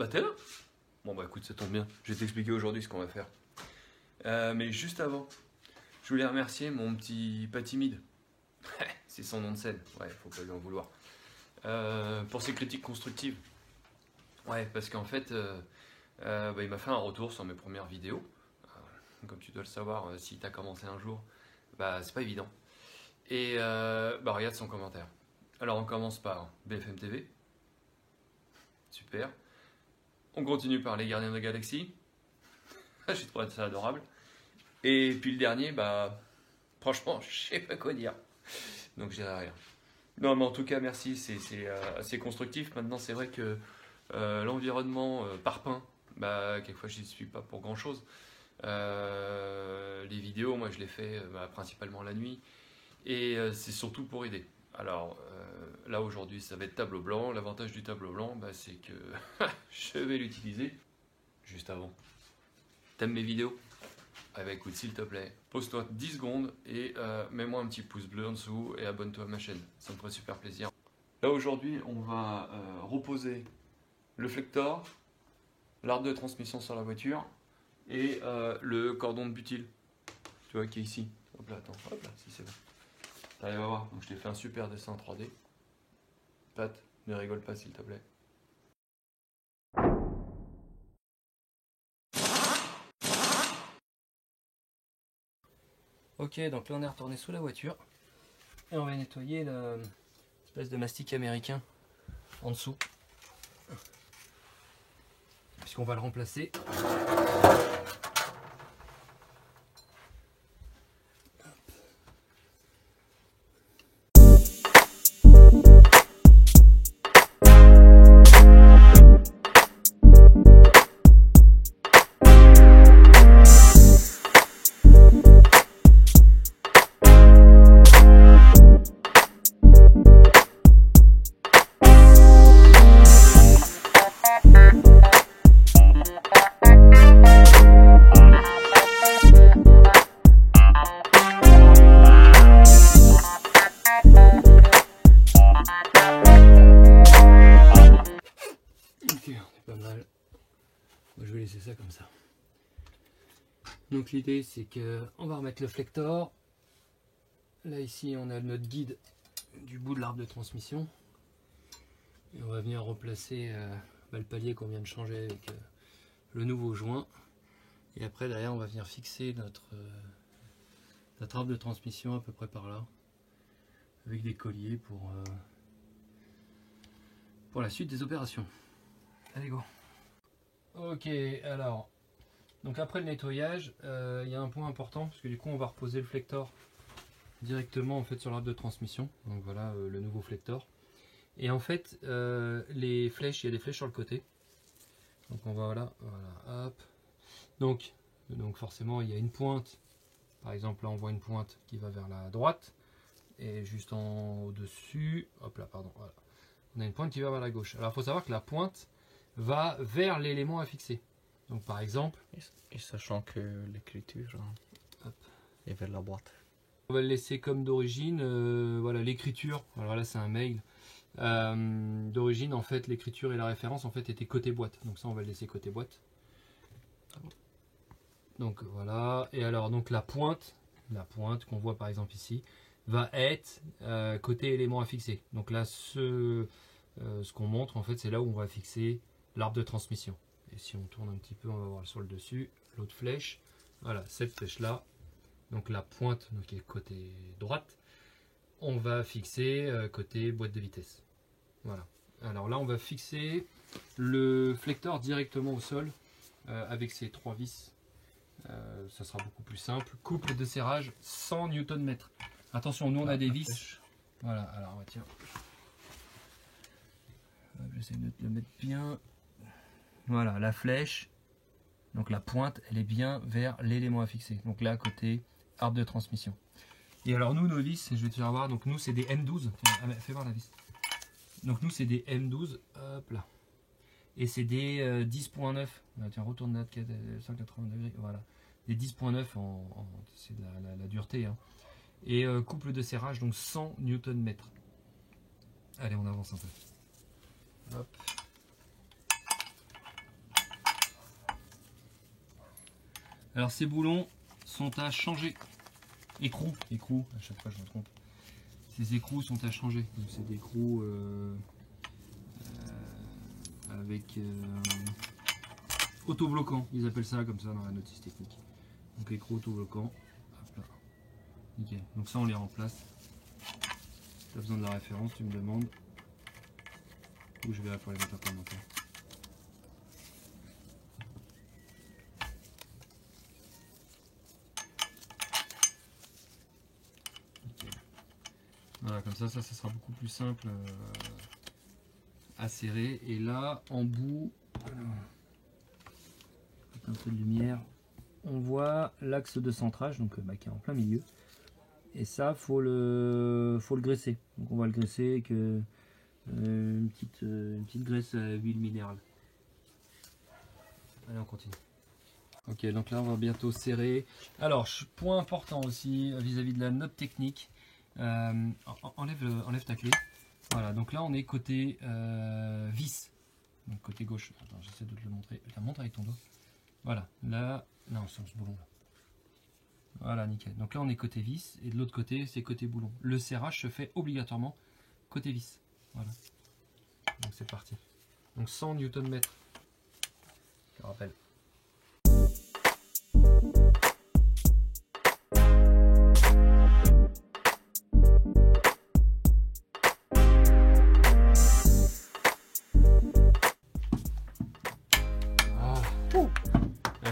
Bah t'es là? Bon bah écoute, ça tombe bien. Je vais t'expliquer aujourd'hui ce qu'on va faire. Mais juste avant, je voulais remercier mon petit pas timide. C'est son nom de scène, ouais, faut pas lui en vouloir. Pour ses critiques constructives. Ouais, parce qu'en fait, il m'a fait un retour sur mes premières vidéos. Comme tu dois le savoir, si t'as commencé un jour, bah c'est pas évident. Et regarde son commentaire. Alors on commence par BFM TV. Super. On continue par les Gardiens de la Galaxie. J'ai trouvé ça adorable. Et puis le dernier, bah franchement, je sais pas quoi dire. Donc je dirais rien. Non, mais en tout cas, merci, c'est assez constructif. Maintenant, c'est vrai que l'environnement parpaing, bah, quelquefois, je n'y suis pas pour grand-chose. Les vidéos, moi, je les fais principalement la nuit. Et c'est surtout pour aider. Alors, là, aujourd'hui, ça va être tableau blanc. L'avantage du tableau blanc, bah, c'est que je vais l'utiliser juste avant. T'aimes mes vidéos? Ah bah écoute, s'il te plaît, pose-toi 10 secondes et mets-moi un petit pouce bleu en dessous et abonne-toi à ma chaîne. Ça me ferait super plaisir. Là aujourd'hui, on va reposer le flector, l'arbre de transmission sur la voiture et le cordon de butyle. Tu vois qui est ici. Hop là, attends, hop là, si c'est bon. T'arrives à voir, donc je t'ai fait un super dessin en 3D. Pat, ne rigole pas s'il te plaît. Ok, donc là on est retourné sous la voiture et on va nettoyer l'espèce de mastic américain en dessous, puisqu'on va le remplacer. Pas mal. Moi, je vais laisser ça comme ça. Donc l'idée c'est que on va remettre le flector. Là ici on a notre guide du bout de l'arbre de transmission. Et on va venir remplacer le palier qu'on vient de changer avec le nouveau joint. Et après derrière on va venir fixer notre arbre de transmission à peu près par là. Avec des colliers pour la suite des opérations. Allez go. Ok, alors, donc après le nettoyage, il y a un point important, parce que du coup on va reposer le flector directement en fait sur l'arbre de transmission. Donc voilà le nouveau flector. Et en fait, les flèches, il y a des flèches sur le côté. Donc on va voilà, hop. Donc forcément il y a une pointe, par exemple là on voit une pointe qui va vers la droite, et juste en au-dessus, hop là, pardon, voilà. On a une pointe qui va vers la gauche. Alors il faut savoir que la pointe va vers l'élément à fixer. Donc par exemple, et sachant que l'écriture est vers la boîte. On va le laisser comme d'origine. Voilà l'écriture. Alors là c'est un mail. D'origine en fait l'écriture et la référence en fait étaient côté boîte. Donc ça on va le laisser côté boîte. Donc voilà. Et alors donc la pointe qu'on voit par exemple ici va être côté élément à fixer. Donc là ce qu'on montre en fait c'est là où on va fixer l'arbre de transmission. Et si on tourne un petit peu on va voir sur le dessus l'autre flèche. Voilà cette flèche là. Donc la pointe donc, qui est côté droite. On va fixer côté boîte de vitesse. Voilà. Alors là on va fixer le flector directement au sol avec ces 3 vis. Ça sera beaucoup plus simple. Couple de serrage 100 Nm. Attention, nous on a des vis. Voilà, alors tiens. J'essaie de le mettre bien. Voilà, la flèche. Donc la pointe, elle est bien vers l'élément à fixer. Donc là, côté arbre de transmission. Et alors nous, nos vis, je vais te faire voir. Donc nous, c'est des M12. Fais voir la vis. Donc nous, c'est des M12. Hop là. Et c'est des 10.9. Tiens, retourne là, 180 degrés. Voilà. Des 10.9 c'est de la dureté. Hein. Et couple de serrage, donc 100 Nm. Allez, on avance un peu. Hop. Alors ces boulons sont à changer. Écrous, à chaque fois je me trompe. Ces écrous sont à changer. Donc c'est des écrous avec autobloquant, ils appellent ça comme ça dans la notice technique. Donc écrou autobloquant. Hop là. Nickel. Donc ça on les remplace. Tu as besoin de la référence, tu me demandes. Ou je vais là pour les mettre en commentaire. Voilà, comme ça sera beaucoup plus simple à serrer. Et là, en bout, un peu de lumière, on voit l'axe de centrage, donc qui est en plein milieu. Et ça, faut le graisser. Donc on va le graisser avec une petite graisse à huile minérale. Allez, on continue. Ok, donc là, on va bientôt serrer. Alors, point important aussi vis-à-vis de la note technique. Enlève ta clé. Voilà, donc là on est côté vis, donc côté gauche. Attends, j'essaie de te le montrer. Je la montre avec ton doigt. Voilà, là, non, c'est ce boulon là. Voilà, nickel. Donc là on est côté vis et de l'autre côté c'est côté boulon. Le serrage se fait obligatoirement côté vis. Voilà. Donc c'est parti. Donc 100 Nm. Je rappelle.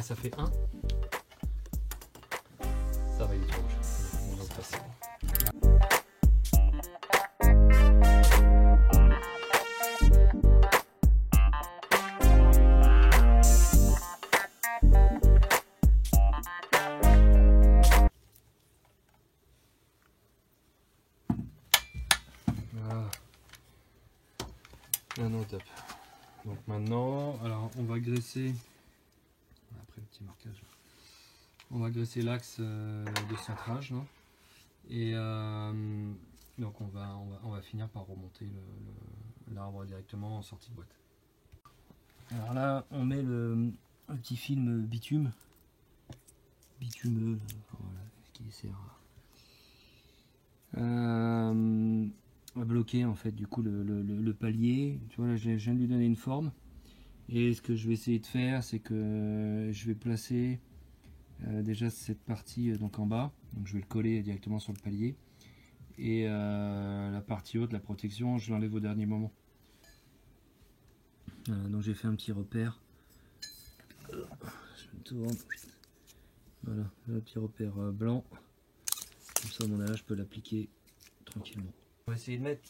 Ça fait 1. Ça va, il est trop rouge. On va passer. Voilà. Maintenant, top. Donc maintenant, alors on va graisser. Après le petit marquage, on va graisser l'axe de centrage là. Et donc on va finir par remonter l'arbre directement en sortie de boîte. Alors là on met le petit film bitumeux, voilà, qui sert à bloquer en fait du coup le palier. Tu vois là je viens de lui donner une forme. Et ce que je vais essayer de faire, c'est que je vais placer déjà cette partie donc en bas. Donc je vais le coller directement sur le palier. Et la partie haute, la protection, je l'enlève au dernier moment. Donc j'ai fait un petit repère. Je me tourne. Voilà, un petit repère blanc. Comme ça, à mon âge, je peux l'appliquer tranquillement. On va essayer de mettre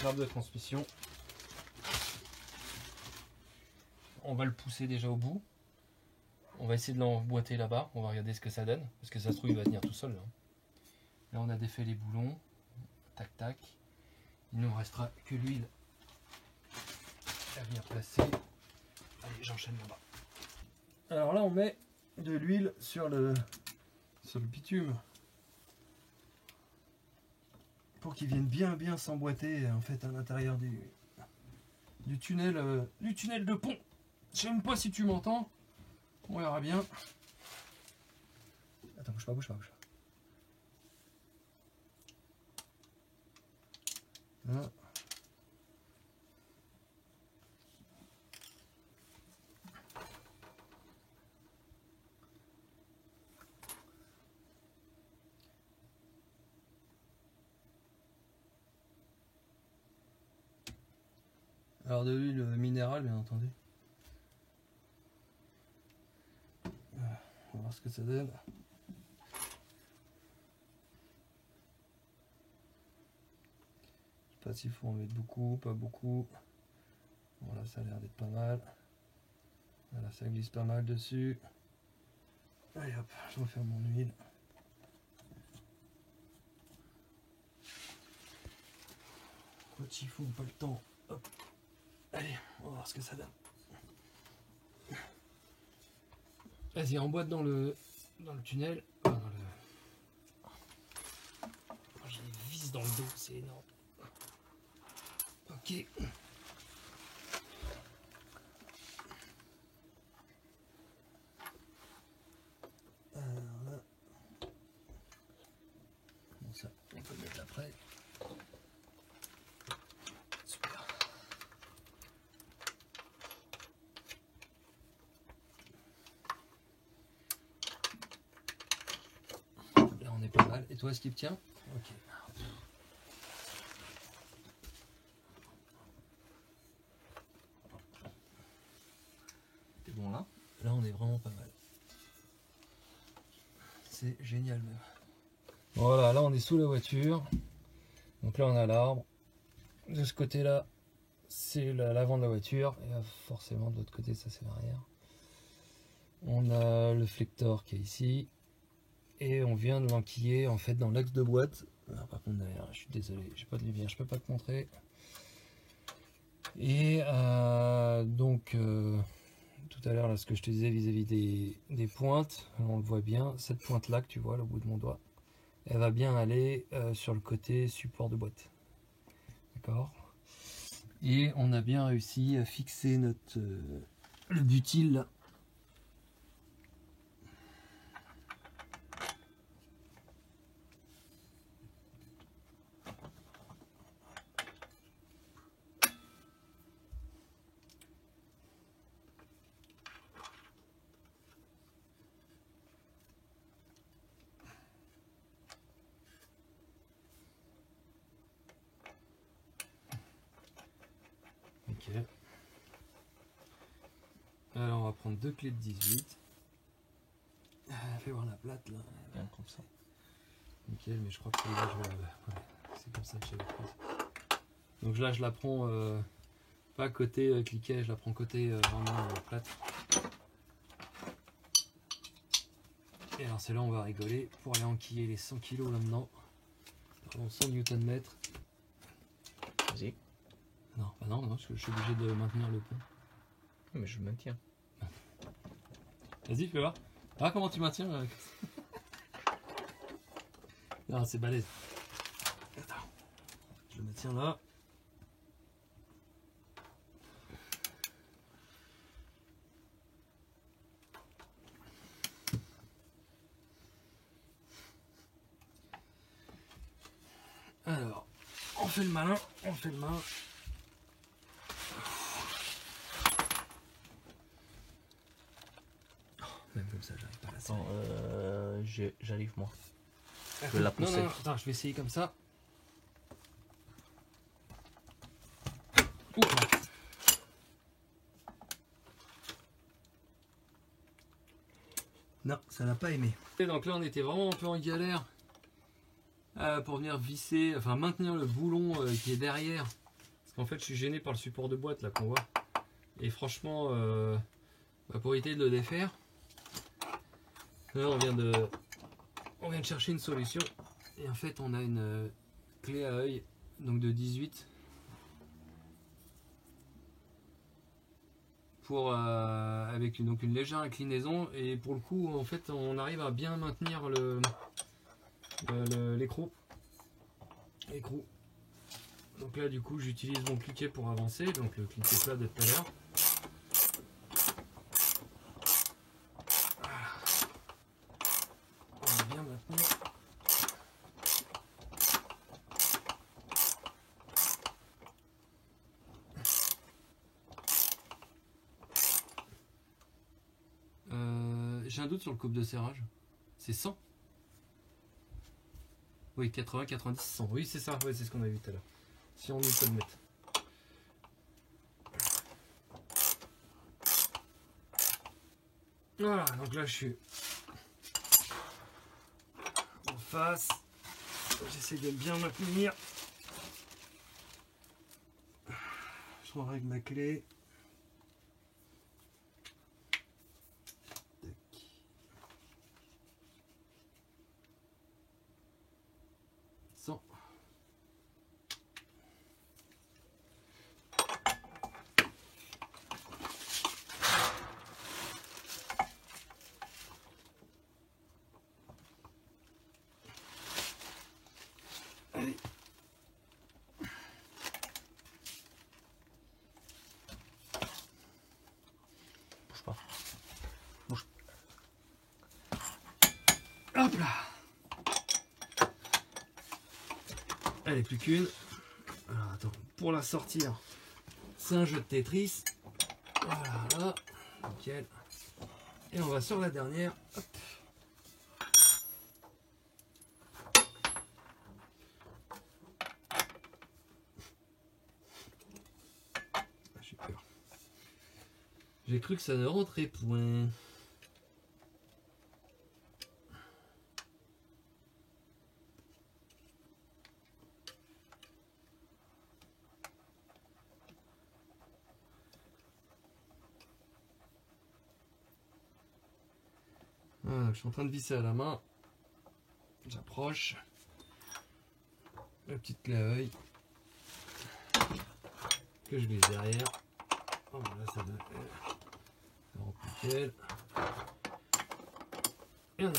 l'arbre de transmission. On va le pousser déjà au bout. On va essayer de l'emboîter là-bas. On va regarder ce que ça donne. Parce que ça se trouve, il va tenir tout seul. Là, on a défait les boulons. Tac, tac. Il ne nous restera que l'huile à venir placer. Allez, j'enchaîne là-bas. Alors là, on met de l'huile sur le bitume. Pour qu'il vienne bien s'emboîter en fait à l'intérieur du tunnel de pont. Je sais même pas si tu m'entends. On verra bien. Attends, bouge pas. Voilà. Alors de l'huile minérale, bien entendu. On va voir ce que ça donne. Je sais pas s'il faut en mettre beaucoup, pas beaucoup. Bon là ça a l'air d'être pas mal. Voilà, ça glisse pas mal dessus. Allez hop, je referme mon huile. Pas de chiffon, pas le temps. Hop. Allez, on va voir ce que ça donne. Vas-y, emboîte dans le tunnel. Enfin, j'ai des vis dans le dos, c'est énorme. Ok. On peut le mettre après. Super. Là on est pas mal. Et toi, Skip, tiens. Ok. T'es bon là? Là on est vraiment pas mal. C'est génial même. Voilà, là on est sous la voiture. Donc là on a l'arbre. De ce côté là, c'est l'avant de la voiture. Et forcément de l'autre côté, ça c'est l'arrière. On a le flector qui est ici. Et on vient de l'enquiller en fait dans l'axe de boîte. Alors, par contre derrière, je suis désolé, j'ai pas de lumière, je peux pas te montrer. Et donc tout à l'heure, là, ce que je te disais vis-à-vis des pointes, on le voit bien, cette pointe là que tu vois là, au bout de mon doigt, elle va bien aller sur le côté support de boîte. D'accord. Et on a bien réussi à fixer notre le butyl là. Ok. Alors on va prendre deux clés de 18. Fais voir la plate là. Bien comme ça. Nickel, mais je crois que là je vais... ouais, c'est comme ça que j'avais prise. Donc là je la prends pas côté cliquet, je la prends côté vraiment plate. Et alors c'est là on va rigoler pour aller enquiller les 100 kg là-dedans. Pardon, 100 Nm. Vas-y. Non, bah non, parce que je suis obligé de maintenir le pont. Mais je le maintiens. Vas-y, fais voir. Ah, comment tu maintiens Non, c'est balèze. Attends. Je le maintiens là. Alors, on fait le malin, on fait le malin. Même comme ça, j'arrive pas à la serrer. Attends, j'arrive moi. Je vais la pousser. Non, attends, je vais essayer comme ça. Ouh, là. Non, ça n'a pas aimé. Et donc là, on était vraiment un peu en galère pour venir visser, enfin maintenir le boulon qui est derrière. Parce qu'en fait, je suis gêné par le support de boîte là qu'on voit. Et franchement, pour éviter de le défaire, là, on vient de chercher une solution. Et en fait, on a une clé à œil, donc de 18. Avec une légère inclinaison, et pour le coup en fait on arrive à bien maintenir l'écrou. Donc là du coup j'utilise mon cliquet pour avancer, donc le cliquet plat de tout à l'heure. On va bien maintenir. J'ai un doute sur le coupe de serrage. C'est 100? Oui, 80, 90, 100. Oui, c'est ça. Ouais, c'est ce qu'on a vu tout à l'heure. Si on nous peut le mettre. Voilà, donc là je suis en face. J'essaie de bien maintenir. Je règle ma clé. Allez. Bouge pas. Bouge. Hop là. Elle est plus qu'une. Alors attends, pour la sortir, c'est un jeu de Tetris. Voilà, nickel. Et on va sur la dernière. Hop. J'ai peur. J'ai cru que ça ne rentrait point. Voilà, je suis en train de visser à la main. J'approche. La petite clé à œil. Que je glisse derrière. Oh, là, ça donne. Ça rentre nickel. Et on a.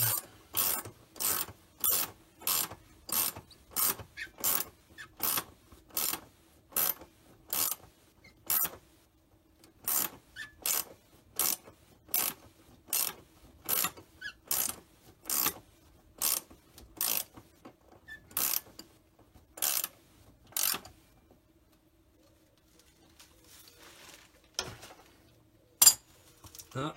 Ah.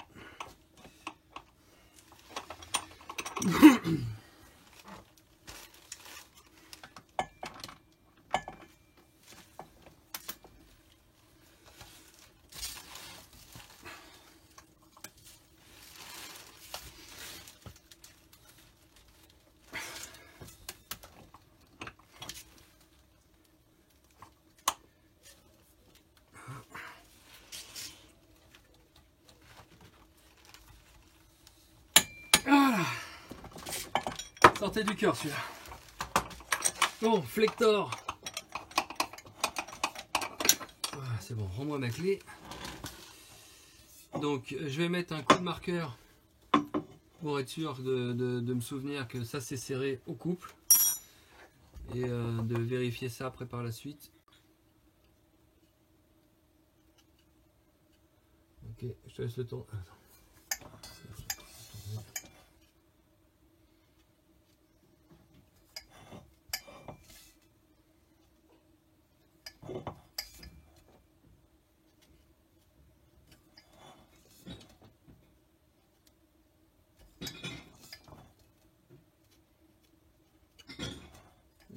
Voilà. Sortez du cœur celui-là. Bon, Flector. Voilà, c'est bon, rends-moi ma clé. Donc, je vais mettre un coup de marqueur pour être sûr de me souvenir que ça c'est serré au couple. Et de vérifier ça après par la suite. Ok, je te laisse le temps. Attends.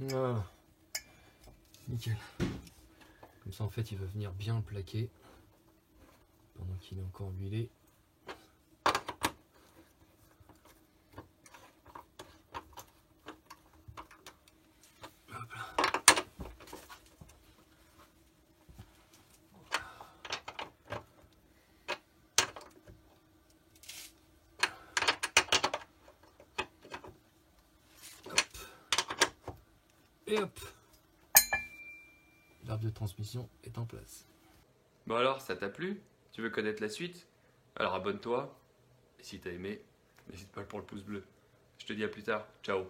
Voilà, nickel. Comme ça en fait il va venir bien le plaquer pendant qu'il est encore huilé. Hop là. Et hop, l'arbre de transmission est en place. Bon alors, ça t'a plu? Tu veux connaître la suite? Alors abonne-toi, et si t'as aimé, n'hésite pas pour le pouce bleu. Je te dis à plus tard, ciao.